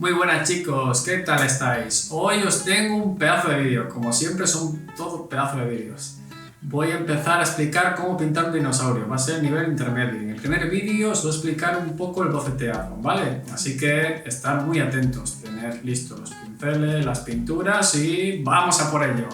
Muy buenas chicos, ¿qué tal estáis? Hoy os tengo un pedazo de vídeo, como siempre son todos pedazos de vídeos. Voy a empezar a explicar cómo pintar un dinosaurio, va a ser nivel intermedio. En el primer vídeo os voy a explicar un poco el boceteado, ¿vale? Así que estar muy atentos, tener listos los pinceles, las pinturas y ¡vamos a por ello!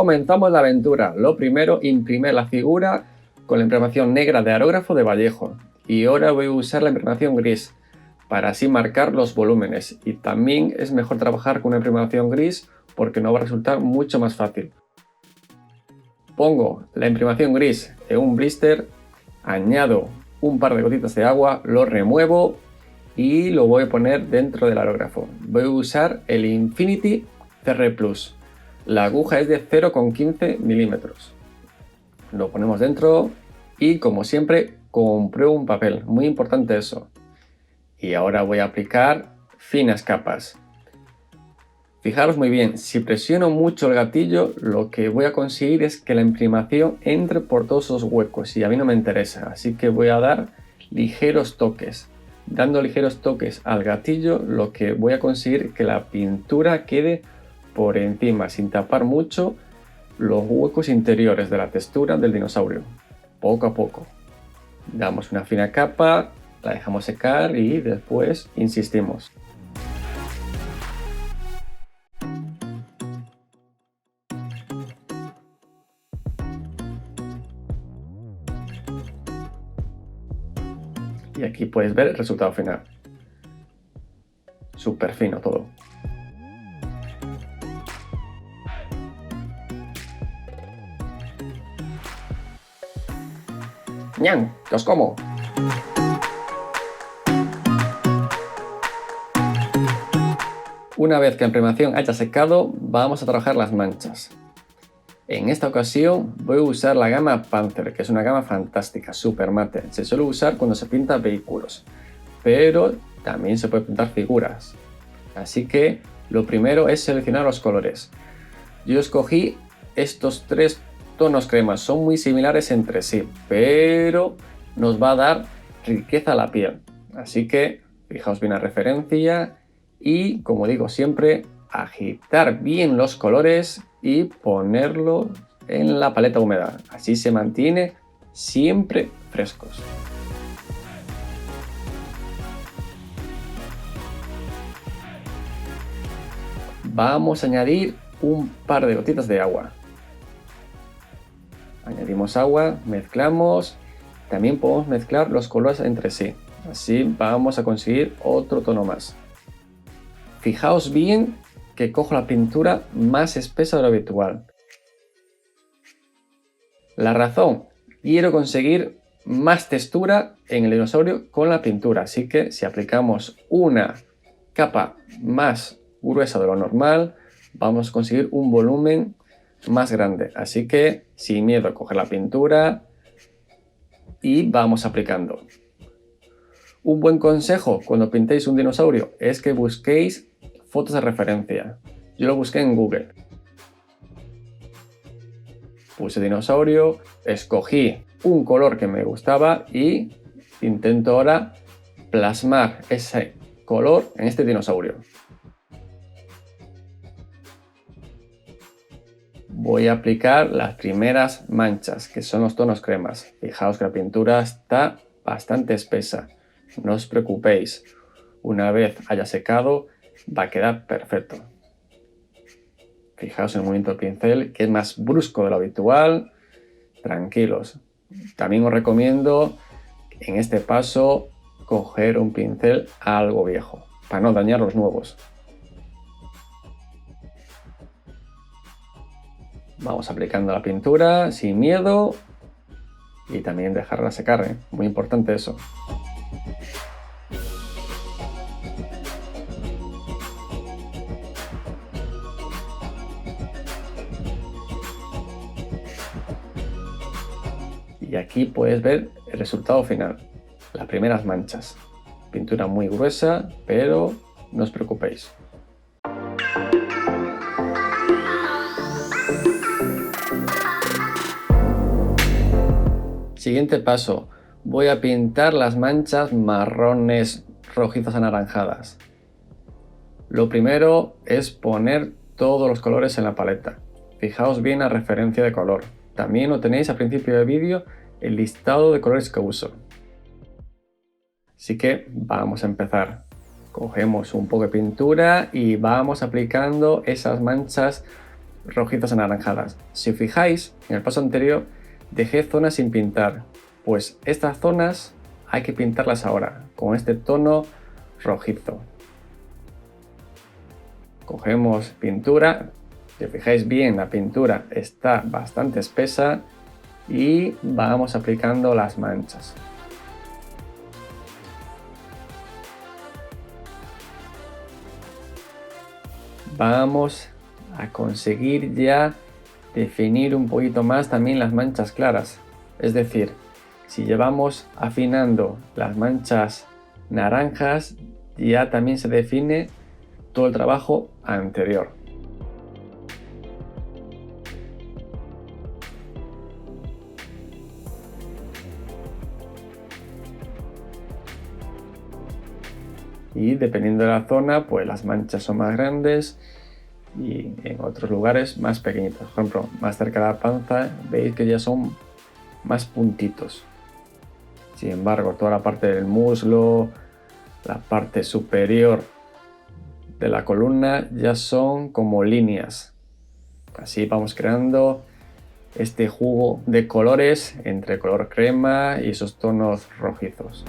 Comenzamos la aventura. Lo primero, imprimir la figura con la imprimación negra de aerógrafo de Vallejo. Y ahora voy a usar la imprimación gris para así marcar los volúmenes. Y también es mejor trabajar con una imprimación gris porque no va a resultar mucho más fácil. Pongo la imprimación gris en un blister, añado un par de gotitas de agua, lo remuevo y lo voy a poner dentro del aerógrafo. Voy a usar el Infinity CR Plus. La aguja es de 0,15 milímetros. Lo ponemos dentro y, como siempre, compruebo un papel. Muy importante eso. Y ahora voy a aplicar finas capas. Fijaros muy bien, si presiono mucho el gatillo, lo que voy a conseguir es que la imprimación entre por todos esos huecos y a mí no me interesa. Así que voy a dar ligeros toques. Dando ligeros toques al gatillo, lo que voy a conseguir es que la pintura quede por encima, sin tapar mucho los huecos interiores de la textura del dinosaurio. Poco a poco. Damos una fina capa, la dejamos secar y después insistimos. Y aquí puedes ver el resultado final. Súper fino todo. ¡Ñam! ¡Que os como! Una vez que la imprimación haya secado, vamos a trabajar las manchas. En esta ocasión voy a usar la gama Panzer, que es una gama fantástica, súper mate. Se suele usar cuando se pinta vehículos, pero también se puede pintar figuras. Así que lo primero es seleccionar los colores. Yo escogí estos tres tonos cremas, son muy similares entre sí, pero nos va a dar riqueza a la piel. Así que fijaos bien la referencia y, como digo siempre, agitar bien los colores y ponerlo en la paleta húmeda. Así se mantiene siempre frescos. Vamos a añadir un par de gotitas de agua. Añadimos agua, mezclamos. También podemos mezclar los colores entre sí. Así vamos a conseguir otro tono más. Fijaos bien que cojo la pintura más espesa de lo habitual. La razón, quiero conseguir más textura en el dinosaurio con la pintura. Así que si aplicamos una capa más gruesa de lo normal, vamos a conseguir un volumen más grande. Así que sin miedo a coger la pintura y vamos aplicando. Un buen consejo cuando pintéis un dinosaurio es que busquéis fotos de referencia. Yo lo busqué en Google. Puse dinosaurio, escogí un color que me gustaba y intento ahora plasmar ese color en este dinosaurio. Voy a aplicar las primeras manchas, que son los tonos cremas. Fijaos que la pintura está bastante espesa. No os preocupéis, una vez haya secado va a quedar perfecto. Fijaos en el movimiento del pincel, que es más brusco de lo habitual. Tranquilos. También os recomiendo en este paso coger un pincel algo viejo, para no dañar los nuevos. Vamos aplicando la pintura sin miedo y también dejarla secar, ¿eh? Muy importante eso. Y aquí puedes ver el resultado final, las primeras manchas. Pintura muy gruesa, pero no os preocupéis. Siguiente paso, voy a pintar las manchas marrones, rojizas, anaranjadas. Lo primero es poner todos los colores en la paleta. Fijaos bien la referencia de color. También lo tenéis al principio del vídeo el listado de colores que uso. Así que vamos a empezar. Cogemos un poco de pintura y vamos aplicando esas manchas rojizas anaranjadas. Si os fijáis, en el paso anterior dejé zonas sin pintar. Pues estas zonas hay que pintarlas ahora, con este tono rojizo. Cogemos pintura. Si os fijáis bien, la pintura está bastante espesa y vamos aplicando las manchas. Vamos a conseguir ya definir un poquito más también las manchas claras. Es decir, si llevamos afinando las manchas naranjas, ya también se define todo el trabajo anterior. Y dependiendo de la zona, pues las manchas son más grandes y en otros lugares más pequeñitos. Por ejemplo, más cerca de la panza veis que ya son más puntitos. Sin embargo, toda la parte del muslo, la parte superior de la columna ya son como líneas. Así vamos creando este jugo de colores entre color crema y esos tonos rojizos.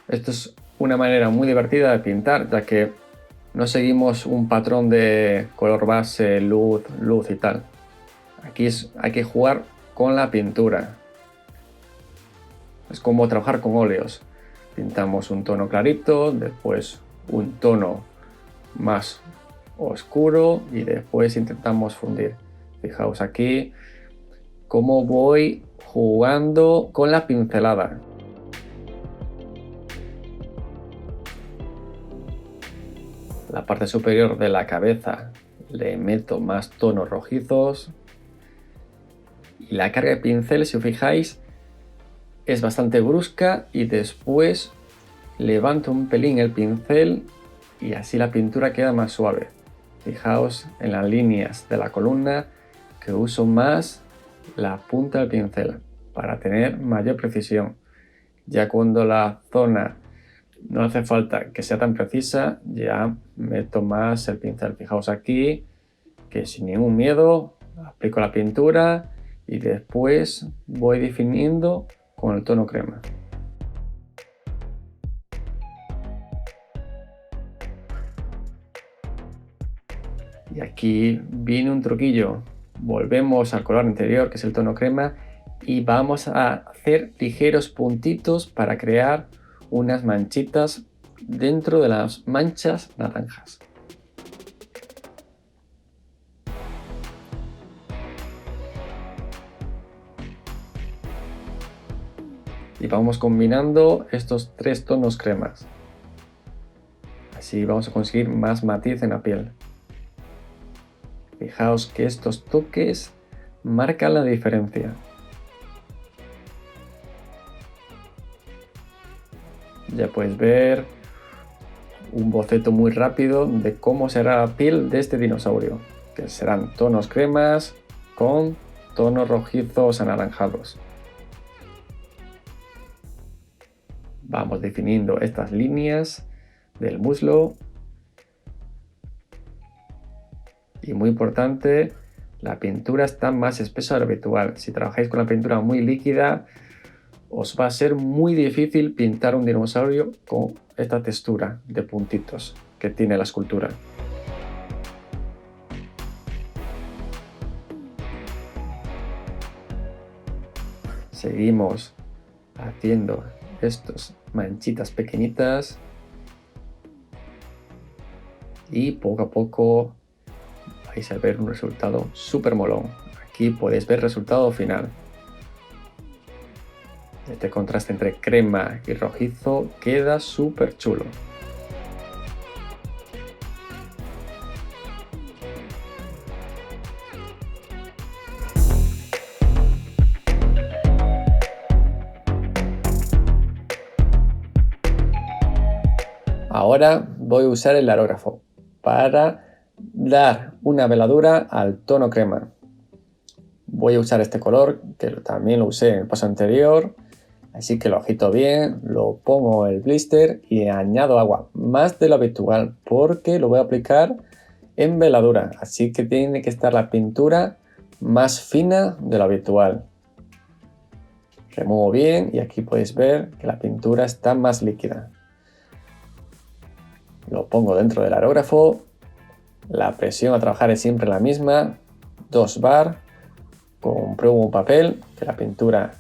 Esto es una manera muy divertida de pintar, ya que no seguimos un patrón de color base, luz, luz y tal. Aquí hay que jugar con la pintura. Es como trabajar con óleos. Pintamos un tono clarito, después un tono más oscuro y después intentamos fundir. Fijaos aquí cómo voy jugando con la pincelada. La parte superior de la cabeza le meto más tonos rojizos y la carga de pincel, si os fijáis, es bastante brusca y después levanto un pelín el pincel y así la pintura queda más suave. Fijaos en las líneas de la columna que uso más la punta del pincel para tener mayor precisión. Ya cuando la zona no hace falta que sea tan precisa, ya meto más el pincel. Fijaos aquí que sin ningún miedo aplico la pintura y después voy definiendo con el tono crema. Y aquí viene un truquillo. Volvemos al color anterior, que es el tono crema, y vamos a hacer ligeros puntitos para crear unas manchitas dentro de las manchas naranjas. Y vamos combinando estos tres tonos cremas. Así vamos a conseguir más matiz en la piel. Fijaos que estos toques marcan la diferencia. Ya puedes ver un boceto muy rápido de cómo será la piel de este dinosaurio, que serán tonos cremas con tonos rojizos anaranjados. Vamos definiendo estas líneas del muslo y muy importante, La pintura está más espesa de lo habitual. Si trabajáis con la pintura muy líquida, os va a ser muy difícil pintar un dinosaurio con esta textura de puntitos que tiene la escultura. Seguimos haciendo estas manchitas pequeñitas y poco a poco vais a ver un resultado súper molón. Aquí podéis ver el resultado final. Este contraste entre crema y rojizo queda súper chulo. Ahora voy a usar el aerógrafo para dar una veladura al tono crema. Voy a usar este color, que también lo usé en el paso anterior, así que lo agito bien, lo pongo en el blister y añado agua, más de lo habitual, porque lo voy a aplicar en veladura, así que tiene que estar la pintura más fina de lo habitual. Remuevo bien y aquí podéis ver que la pintura está más líquida. Lo pongo dentro del aerógrafo, la presión a trabajar es siempre la misma, 2 bar, compruebo un papel que la pintura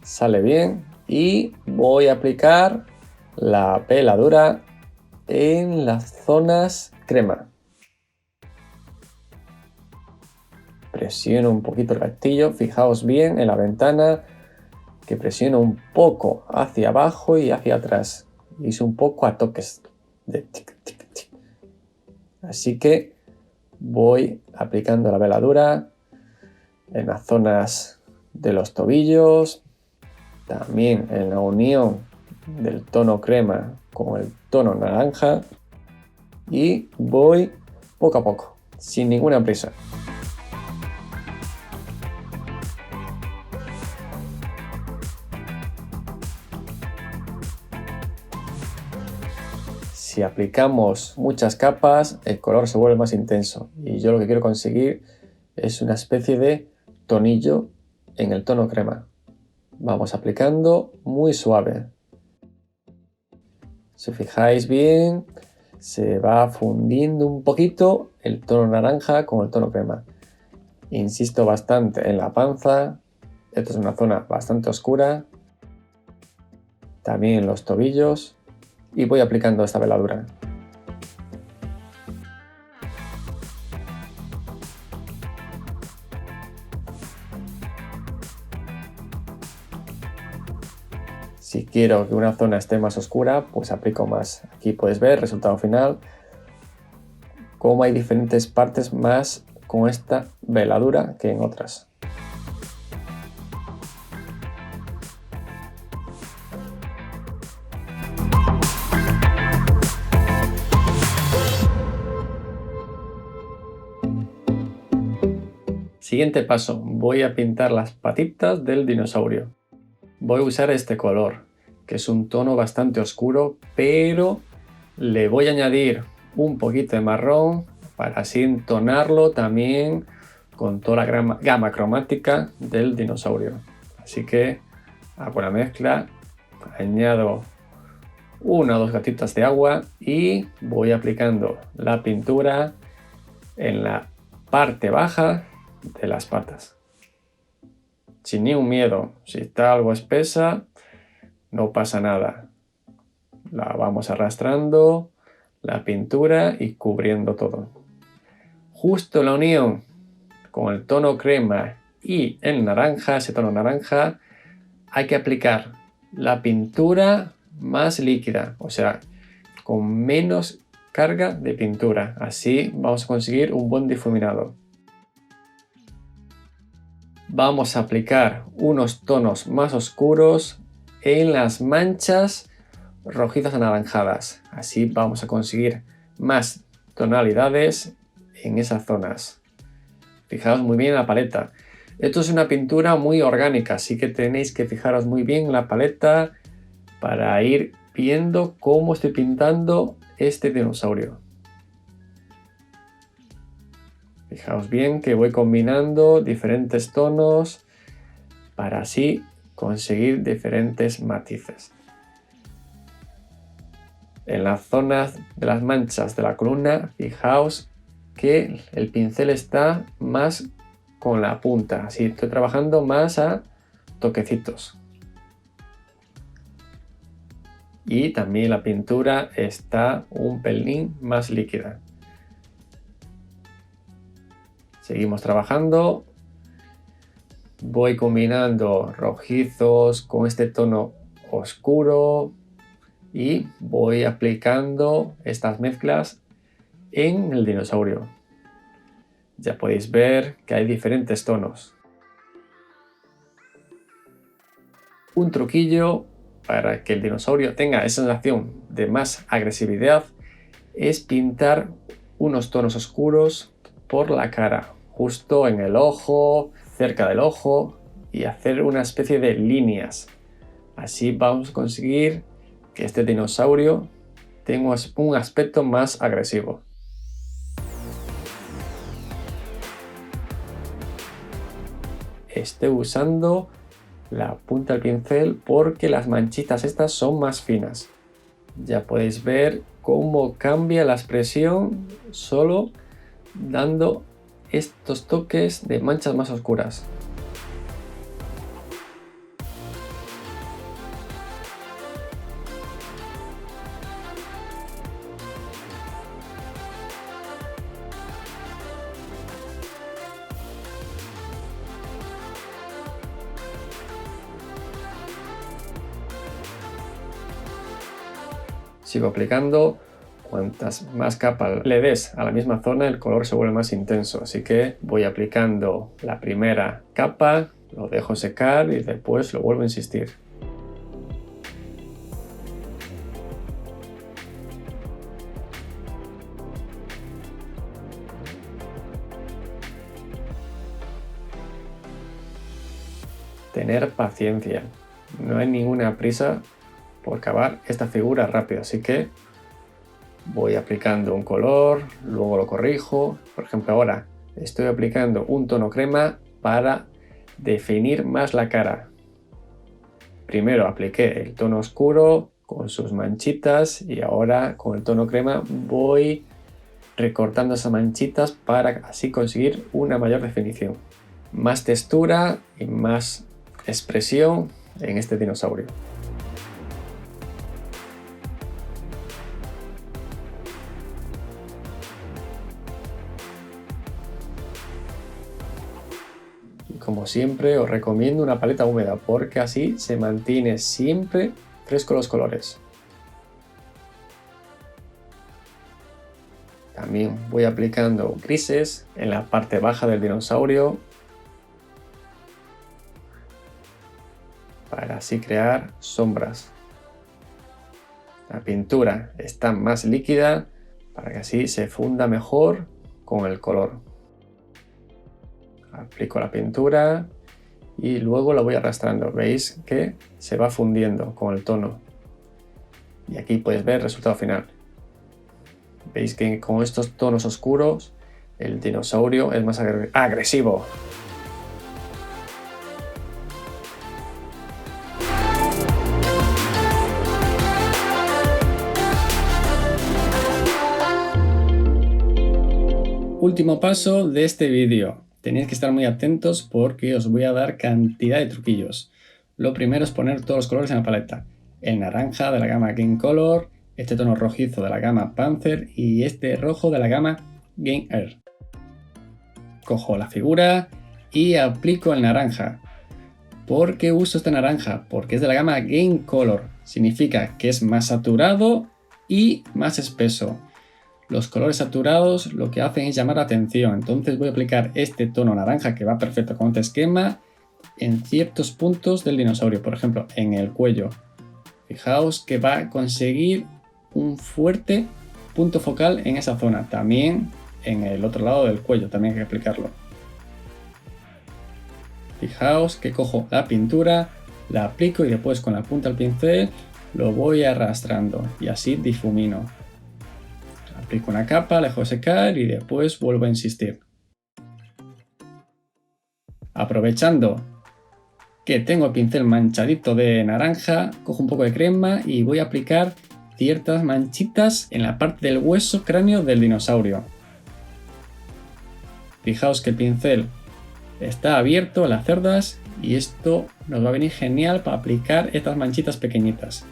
sale bien y voy a aplicar la veladura en las zonas crema. Presiono un poquito el gatillo, fijaos bien en la ventana que presiono un poco hacia abajo y hacia atrás, hice un poco a toques de tic, tic, tic. Así que voy aplicando la veladura en las zonas de los tobillos, también en la unión del tono crema con el tono naranja y voy poco a poco, sin ninguna prisa. Si aplicamos muchas capas, el color se vuelve más intenso y yo lo que quiero conseguir es una especie de tonillo en el tono crema. Vamos aplicando muy suave. Si fijáis bien, se va fundiendo un poquito el tono naranja con el tono crema. Insisto bastante en la panza, esta es una zona bastante oscura, también en los tobillos. Y voy aplicando esta veladura. Si quiero que una zona esté más oscura, pues aplico más. Aquí puedes ver el resultado final, cómo hay diferentes partes más con esta veladura que en otras. Siguiente paso, voy a pintar las patitas del dinosaurio. Voy a usar este color, que es un tono bastante oscuro, pero le voy a añadir un poquito de marrón para así entonarlo también con toda la gama cromática del dinosaurio. Así que hago la mezcla, añado 1 o 2 gotitas de agua y voy aplicando la pintura en la parte baja de las patas. Sin ningún miedo, si está algo espesa, no pasa nada. La vamos arrastrando, la pintura y cubriendo todo. Justo la unión con el tono crema y el naranja, ese tono naranja, hay que aplicar la pintura más líquida, o sea, con menos carga de pintura. Así vamos a conseguir un buen difuminado. Vamos a aplicar unos tonos más oscuros en las manchas rojizas anaranjadas. Así vamos a conseguir más tonalidades en esas zonas. Fijaos muy bien en la paleta. Esto es una pintura muy orgánica, así que tenéis que fijaros muy bien en la paleta para ir viendo cómo estoy pintando este dinosaurio. Fijaos bien que voy combinando diferentes tonos para así conseguir diferentes matices. En las zonas de las manchas de la columna, fijaos que el pincel está más con la punta, así estoy trabajando más a toquecitos. Y también la pintura está un pelín más líquida. Seguimos trabajando. Voy combinando rojizos con este tono oscuro y voy aplicando estas mezclas en el dinosaurio. Ya podéis ver que hay diferentes tonos. Un truquillo para que el dinosaurio tenga esa sensación de más agresividad es pintar unos tonos oscuros por la cara, justo en el ojo, cerca del ojo, y hacer una especie de líneas. Así vamos a conseguir que este dinosaurio tenga un aspecto más agresivo. Estoy usando la punta del pincel porque las manchitas estas son más finas. Ya podéis ver cómo cambia la expresión solo dando estos toques de manchas más oscuras. Sigo aplicando. Cuantas más capas le des a la misma zona, el color se vuelve más intenso. Así que voy aplicando la primera capa, lo dejo secar y después lo vuelvo a insistir. Tener paciencia. No hay ninguna prisa por acabar esta figura rápido, así que voy aplicando un color, luego lo corrijo. Por ejemplo, ahora estoy aplicando un tono crema para definir más la cara. Primero apliqué el tono oscuro con sus manchitas y ahora con el tono crema voy recortando esas manchitas para así conseguir una mayor definición. Más textura y más expresión en este dinosaurio. Como siempre os recomiendo una paleta húmeda porque así se mantiene siempre fresco los colores. También voy aplicando grises en la parte baja del dinosaurio para así crear sombras. La pintura está más líquida para que así se funda mejor con el color. Aplico la pintura y luego la voy arrastrando. Veis que se va fundiendo con el tono. Y aquí podéis ver el resultado final. Veis que con estos tonos oscuros el dinosaurio es más agresivo. Último paso de este vídeo. Tenéis que estar muy atentos porque os voy a dar cantidad de truquillos. Lo primero es poner todos los colores en la paleta. El naranja de la gama Game Color, este tono rojizo de la gama Panzer y este rojo de la gama Game Air. Cojo la figura y aplico el naranja. ¿Por qué uso este naranja? Porque es de la gama Game Color. Significa que es más saturado y más espeso. Los colores saturados lo que hacen es llamar la atención, entonces voy a aplicar este tono naranja que va perfecto con este esquema en ciertos puntos del dinosaurio, por ejemplo en el cuello. Fijaos que va a conseguir un fuerte punto focal en esa zona, también en el otro lado del cuello, también hay que aplicarlo. Fijaos que cojo la pintura, la aplico y después con la punta del pincel lo voy arrastrando y así difumino. Aplico una capa, la dejo secar y después vuelvo a insistir. Aprovechando que tengo el pincel manchadito de naranja, cojo un poco de crema y voy a aplicar ciertas manchitas en la parte del hueso cráneo del dinosaurio. Fijaos que el pincel está abierto a las cerdas y esto nos va a venir genial para aplicar estas manchitas pequeñitas.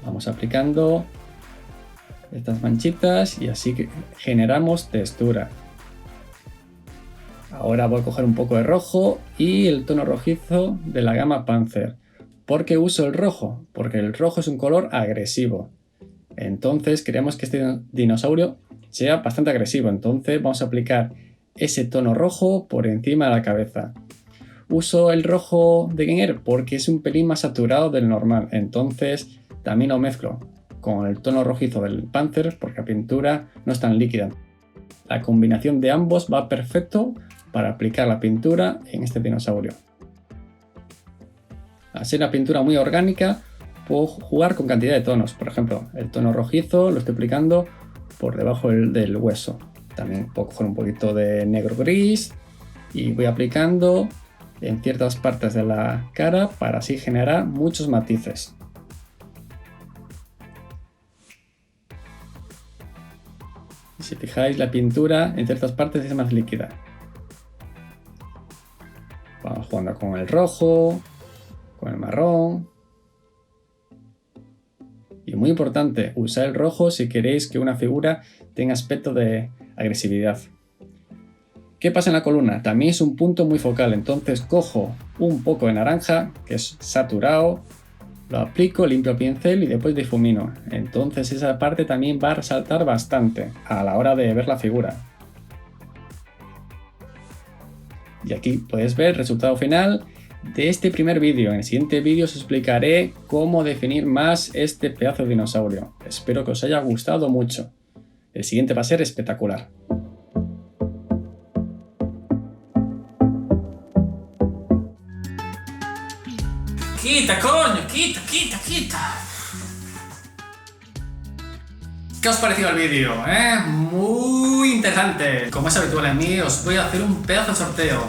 Vamos aplicando estas manchitas y así que generamos textura. Ahora voy a coger un poco de rojo y el tono rojizo de la gama Panzer. ¿Por qué uso el rojo? Porque el rojo es un color agresivo. Entonces queremos que este dinosaurio sea bastante agresivo. Entonces vamos a aplicar ese tono rojo por encima de la cabeza. Uso el rojo de Game Air porque es un pelín más saturado del normal. Entonces también lo mezclo con el tono rojizo del Panzer porque la pintura no es tan líquida. La combinación de ambos va perfecto para aplicar la pintura en este dinosaurio. Al ser una pintura muy orgánica, puedo jugar con cantidad de tonos. Por ejemplo, el tono rojizo lo estoy aplicando por debajo del hueso. También puedo coger un poquito de negro gris y voy aplicando en ciertas partes de la cara para así generar muchos matices. Y si fijáis, la pintura en ciertas partes es más líquida. Vamos jugando con el rojo, con el marrón. Y muy importante, usar el rojo si queréis que una figura tenga aspecto de agresividad. ¿Qué pasa en la columna? También es un punto muy focal, entonces cojo un poco de naranja, que es saturado, lo aplico, limpio el pincel y después difumino. Entonces esa parte también va a resaltar bastante a la hora de ver la figura. Y aquí podéis ver el resultado final de este primer vídeo. En el siguiente vídeo os explicaré cómo definir más este pedazo de dinosaurio. Espero que os haya gustado mucho. El siguiente va a ser espectacular. ¡Quita, coño! ¡Quita! ¿Qué os ha parecido el vídeo? Muy interesante. Como es habitual en mí, os voy a hacer un pedazo de sorteo.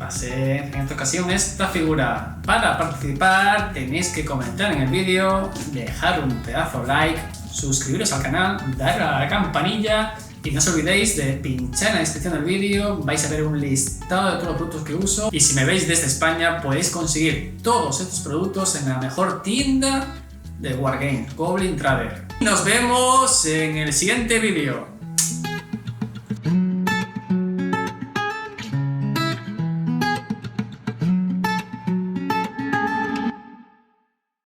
Va a ser en esta ocasión esta figura. Para participar tenéis que comentar en el vídeo, dejar un pedazo de like, suscribiros al canal, darle a la campanilla y no os olvidéis de pinchar en la descripción del vídeo. Vais a ver un listado de todos los productos que uso y si me veis desde España podéis conseguir todos estos productos en la mejor tienda de Wargame, Goblin Trader. Nos vemos en el siguiente vídeo.